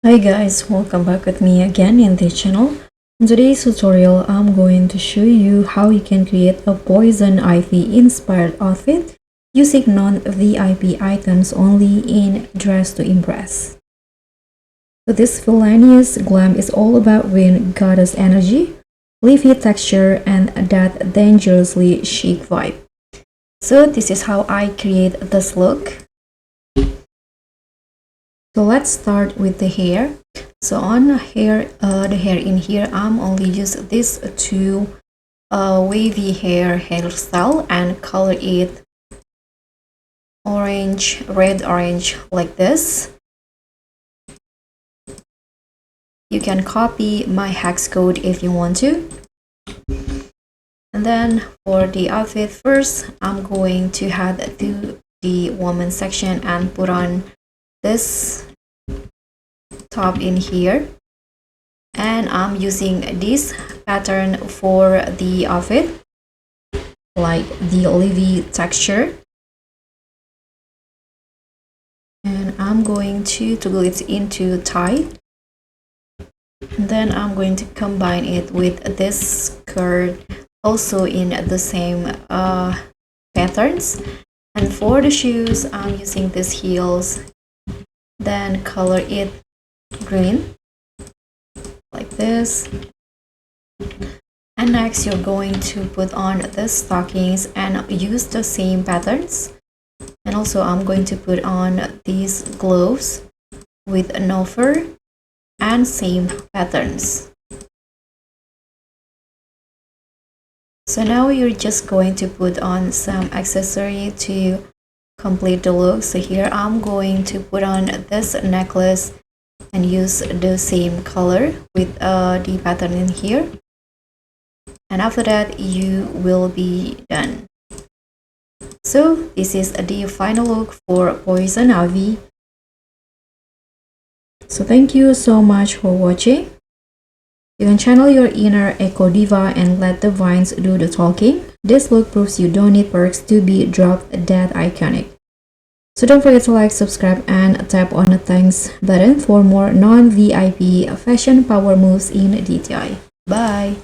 Hi guys, welcome back with me again in this channel. In today's tutorial, I'm going to show you how you can create a poison ivy inspired outfit using non-VIP items only in Dress to Impress. So this villainous glam is all about wind goddess energy, leafy texture, and that dangerously chic vibe. So this is how I create this look. So let's start with the hair. So on the hair in here, I'm only use this two wavy hairstyle and color it orange, red orange like this. You can copy my hex code if you want to. And then for the outfit, first I'm going to head to the woman section and put on this top in here, and I'm using this pattern for the outfit, like the leafy texture, and I'm going to toggle it into tie, and then I'm going to combine it with this skirt also in the same patterns. And for the shoes, I'm using these heels, then color it green like this. And next you're going to put on the stockings and use the same patterns. And also I'm going to put on these gloves with no fur and same patterns. So now you're just going to put on some accessory to complete the look. So here I'm going to put on this necklace and use the same color with the pattern in here, and after that you will be done. So this is the final look for Poison Ivy. So thank you so much for watching. You can channel your inner eco diva and let the vines do the talking. This look proves you don't need perks to be dropped that iconic. So don't forget to like, subscribe, and tap on the thanks button for more non-VIP fashion power moves in DTI. Bye!